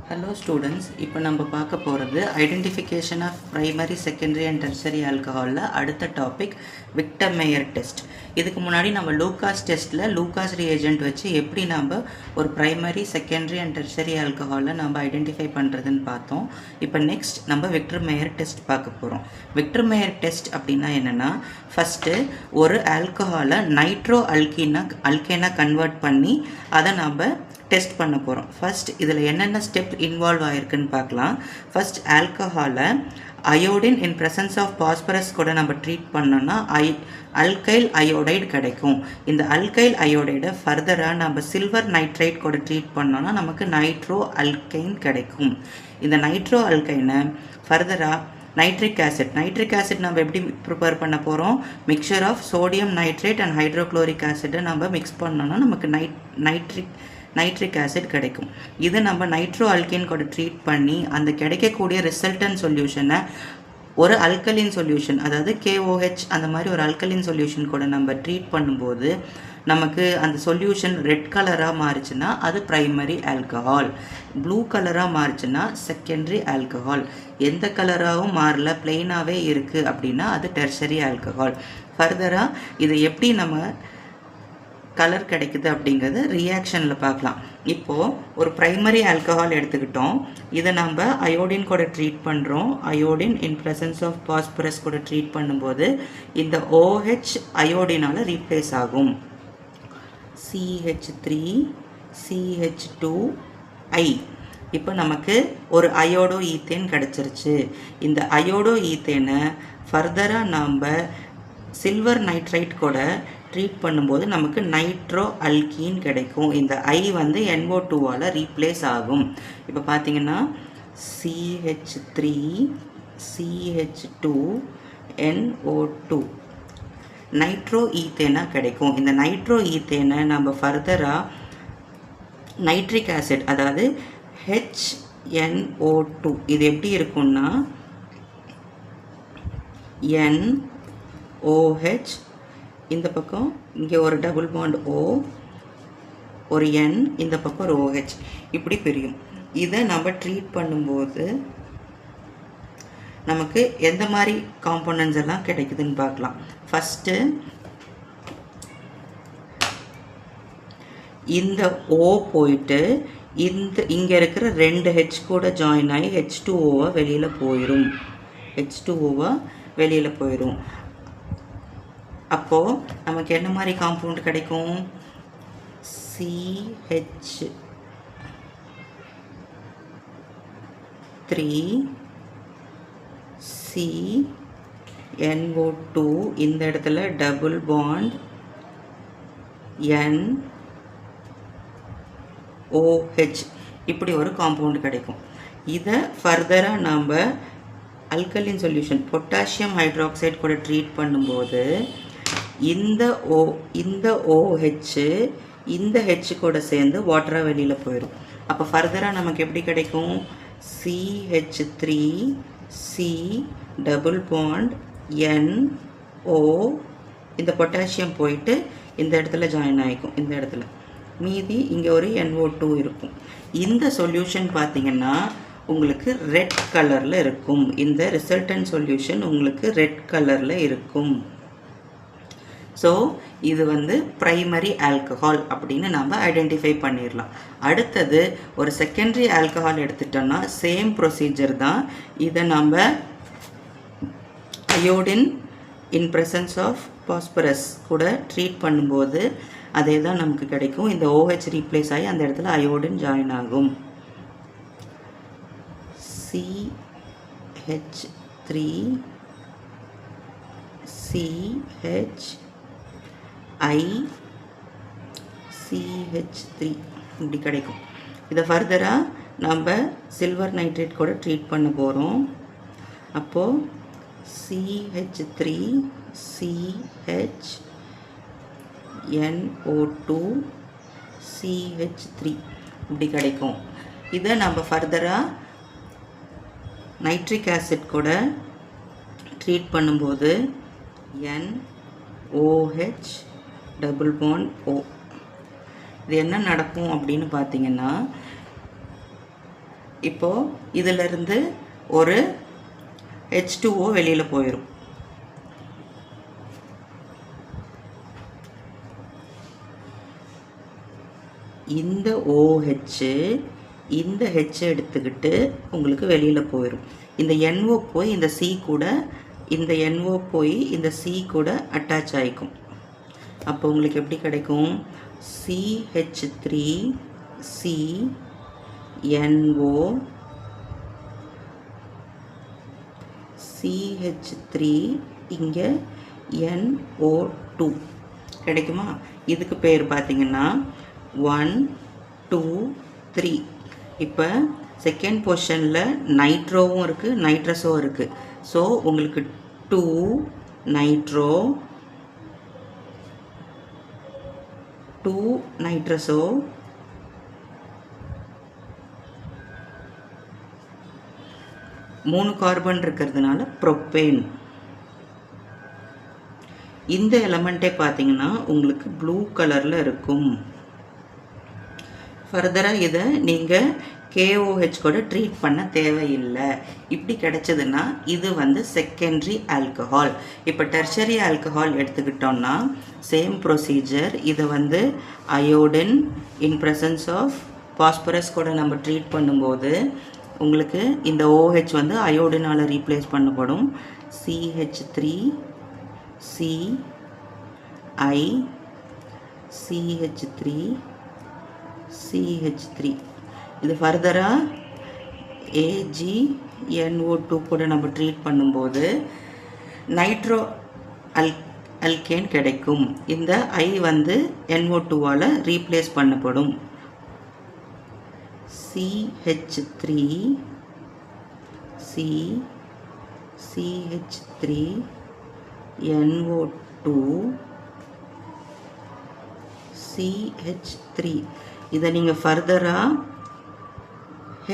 Hello students, இப்போ நம்ம பார்க்க போகிறது identification of primary secondary and tertiary ஆல்கஹாலில் அடுத்த டாபிக் விக்டர் மேயர் டெஸ்ட். இதுக்கு முன்னாடி நம்ம லூகாஸ் டெஸ்ட்டில் லூகாஸ் ரியேஜென்ட் வச்சு எப்படி நம்ம ஒரு பிரைமரி செகண்டரி அண்ட் டெர்சரி ஆல்கஹாலில் நம்ம ஐடென்டிஃபை பண்ணுறதுன்னு பார்த்தோம். இப்போ நெக்ஸ்ட் நம்ம விக்டர் மேயர் டெஸ்ட் பார்க்க போகிறோம். விக்டர் மேயர் டெஸ்ட் அப்படின்னா என்னென்னா, ஃபஸ்ட்டு ஒரு ஆல்கஹாலை நைட்ரோ அல்கேனாக கன்வெர்ட் பண்ணி அதை நம்ம டெஸ்ட் பண்ண போகிறோம். ஃபஸ்ட் இதில் என்னென்ன ஸ்டெப் இன்வால்வ் ஆகிருக்குன்னு பார்க்கலாம். ஃபஸ்ட் ஆல்கஹாலை iodine in presence of phosphorus கூட நம்ம ட்ரீட் பண்ணோன்னா அல்கைல் அயோடைடு கிடைக்கும். இந்த அல்கைல் அயோடைடை ஃபர்தராக நம்ம சில்வர் நைட்ரைட் கூட ட்ரீட் பண்ணோன்னா நமக்கு நைட்ரோ அல்கைன் கிடைக்கும். இந்த நைட்ரோ அல்கைனை ஃபர்தராக நைட்ரிக் ஆசிட் நம்ம எப்படி ப்ரிப்பேர் பண்ண போகிறோம்? Mixture of sodium nitrate and hydrochloric ஆசிட்டை நம்ம மிக்ஸ் பண்ணோன்னா நமக்கு நைட்ரிக் ஆசிட் கிடைக்கும். இது நம்ம நைட்ரோ அல்கேன் கூட ட்ரீட் பண்ணி அந்த கிடைக்கக்கூடிய ரிசல்டன் சொல்யூஷனை ஒரு அல்கலின் சொல்யூஷன், அதாவது KOH அந்த மாதிரி ஒரு அல்கலின் சொல்யூஷன் கூட நம்ம ட்ரீட் பண்ணும்போது நமக்கு அந்த சொல்யூஷன் ரெட் கலராக மாறிச்சுன்னா அது ப்ரைமரி ஆல்கஹால், ப்ளூ கலராக மாறிச்சுன்னா செகண்டரி ஆல்கஹால், எந்த கலராகவும் மாறல பிளெயினாகவே இருக்குது அப்படின்னா அது டெர்சரி ஆல்கஹால். ஃபர்தராக இதை எப்படி நம்ம கலர் கிடைக்குது அப்படிங்கிறது ரியாக்ஷனில் பார்க்கலாம். இப்போது ஒரு ப்ரைமரி ஆல்கஹால் எடுத்துக்கிட்டோம். இதை நம்ம அயோடின் கூட ட்ரீட் பண்ணுறோம். Iodine in presence of phosphorus கூட ட்ரீட் பண்ணும்போது இந்த OH அயோடினால் ரீப்ளேஸ் ஆகும். CH3 CH2I. இப்போ நமக்கு ஒரு அயோடோ ஈத்தேன் கிடச்சிருச்சு. இந்த அயோடோ ஈத்தேனை ஃபர்தராக நாம் சில்வர் நைட்ரைட் கூட ட்ரீட் பண்ணும்போது நமக்கு நைட்ரோ அல்கீன் கிடைக்கும். இந்த I வந்து NO2வால் ரீப்ளேஸ் ஆகும். இப்போ பார்த்தீங்கன்னா CH3 CH2 NO2 நைட்ரோ ஈத்தேனாக கிடைக்கும். இந்த நைட்ரோ ஈத்தேனை நம்ம ஃபர்தராக நைட்ரிக் ஆசிட், அதாவது HNO2, இது எப்படி இருக்குன்னா NOH, இந்த பக்கம் இங்கே ஒரு டபுள் பாண்ட் O, ஒரு N, இந்த பக்கம் ஒரு OH, இப்படி பிரியும். இதை நம்ம ட்ரீட் பண்ணும்போது நமக்கு எந்த மாதிரி காம்போனன்ட்ஸ் எல்லாம் கிடைக்குதுன்னு பார்க்கலாம். ஃபஸ்ட்டு இந்த O போயிட்டு இங்கே இருக்கிற 2 H கூட ஜாயின் ஆகி H2Oவை வெளியில் போயிடும். அப்போது நமக்கு என்ன மாதிரி காம்பவுண்ட் கிடைக்கும்? CH3CNO2, இந்த இடத்துல டபுள் பாண்ட் NOH, இப்படி ஒரு காம்பவுண்ட் கிடைக்கும். இதை ஃபர்தராக நாம் அல்கலின் சொல்யூஷன் பொட்டாசியம் ஹைட்ராக்சைடு கூட ட்ரீட் பண்ணும்போது இந்த OH இந்த H கூட சேர்ந்து வாட்டராக வெளியில் போயிடும். அப்போ ஃபர்தராக நமக்கு எப்படி கிடைக்கும்? CH3C டபுள் பாண்ட் NO, இந்த பொட்டாசியம் போயிட்டு இந்த இடத்துல ஜாயின் ஆகிக்கும். இந்த இடத்துல மீதி இங்கே ஒரு NO2 இருக்கும். இந்த சொல்யூஷன் பார்த்திங்கன்னா உங்களுக்கு ரெட் கலரில் இருக்கும். இந்த ரிசல்டன் சொல்யூஷன் உங்களுக்கு ரெட் கலரில் இருக்கும். ஸோ இது வந்து ப்ரைமரி ஆல்கஹால் அப்படின்னு நம்ம ஐடென்டிஃபை பண்ணிடலாம். அடுத்தது ஒரு செகண்டரி ஆல்கஹால் எடுத்துட்டோம்னா சேம் ப்ரொசீஜர் தான். இதை நம்ம iodine in presence of phosphorus கூட ட்ரீட் பண்ணும்போது அதே தான் நமக்கு கிடைக்கும். இந்த OH ரீப்ளேஸ் ஆகி அந்த இடத்துல அயோடின் ஜாயின் ஆகும். CH3CHI இப்படி கிடைக்கும். இதை ஃபர்தராக நம்ம சில்வர் நைட்ரேட் கூட ட்ரீட் பண்ண போகிறோம். அப்போது CH3CHNO2 CH3 இப்படி கிடைக்கும். இதை நம்ம ஃபர்தராக நைட்ரிக் ஆசிட் கூட ட்ரீட் பண்ணும்போது NOH டபுள் பாண்ட் O. இது என்ன நடக்கும் அப்படின்னு பார்த்தீங்கன்னா, இப்போது இதிலிருந்து ஒரு H2O வெளியில் போயிடும். இந்த OH இந்த H எடுத்துக்கிட்டு உங்களுக்கு வெளியில் போயிடும். இந்த NO போய் இந்த C கூட, இந்த NO போய் இந்த C கூட அட்டாச் ஆகிக்கும். அப்போ உங்களுக்கு எப்படி கிடைக்கும்? CH3CNO CH3 இங்கே NO2 கிடைக்குமா? இதுக்கு பேர் பார்த்தீங்கன்னா 1 2 3. இப்போ செகண்ட் பொசிஷனில் நைட்ரோவும் இருக்குது, நைட்ரஸும் இருக்குது. ஸோ உங்களுக்கு 2 நைட்ரோ 2 நைட்ரஸோ 3 கார்பன் இருக்கிறதுனால ப்ரோப்பேன். இந்த எலமெண்ட்டே பார்த்தீங்கன்னா உங்களுக்கு ப்ளூ கலரில் இருக்கும். ஃபர்தராக இதை நீங்கள் KOH கூட ட்ரீட் பண்ண தேவையில்லை. இப்படி கிடைச்சதுன்னா இது வந்து செகண்டரி ஆல்கஹால். இப்போ டெர்ஷரி ஆல்கஹால் எடுத்துக்கிட்டோம்னா சேம் ப்ரொசீஜர். இதை வந்து iodine in presence of phosphorus கூட நம்ம ட்ரீட் பண்ணும்போது உங்களுக்கு இந்த OH வந்து அயோடினால் ரீப்ளேஸ் பண்ணப்படும். CH3CI CH3 இது ஃபர்தராக AgNO2 கூட நம்ம ட்ரீட் பண்ணும்போது நைட்ரோ அல்கேன் கிடைக்கும். இந்த I வந்து NO2வால் ரீப்ளேஸ் பண்ணப்படும். CH3NO2 CH3 இதை நீங்கள் ஃபர்தராக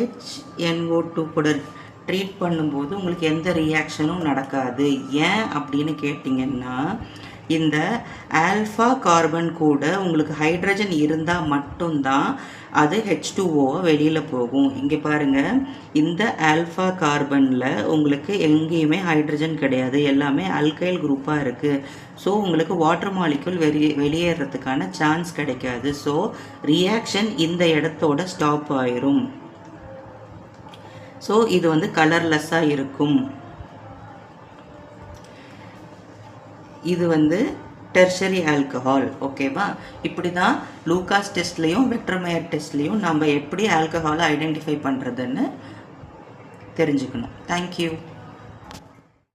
HNO2 கூட ட்ரீட் பண்ணும்போது உங்களுக்கு எந்த ரியாக்ஷனும் நடக்காது. ஏன் அப்படின்னு கேட்டிங்கன்னா இந்த ஆல்ஃபா கார்பன் கூட உங்களுக்கு ஹைட்ரஜன் இருந்தால் மட்டும்தான் அது H2O வெளியில் போகும். இங்கே பாருங்கள், இந்த ஆல்ஃபா கார்பனில் உங்களுக்கு எங்கேயுமே ஹைட்ரஜன் கிடையாது, எல்லாமே அல்கைல் குரூப்பாக இருக்குது. ஸோ உங்களுக்கு வாட்டர் மாலிக்யூல் வெளியேறதுக்கான சான்ஸ் கிடைக்காது. ஸோ ரியாக்ஷன் இந்த இடத்தோட ஸ்டாப் ஆயிரும். ஸோ இது வந்து கலர்லெஸ்ஸாக இருக்கும். இது வந்து டெர்ஷரி ஆல்கஹால். ஓகேவா? இப்படி தான் லூகாஸ் டெஸ்ட்லேயும் வெக்டர்மேயர் டெஸ்ட்லேயும் நம்ம எப்படி ஆல்கஹாலை ஐடென்டிஃபை பண்ணுறதுன்னு தெரிஞ்சுக்கணும். தேங்க்யூ.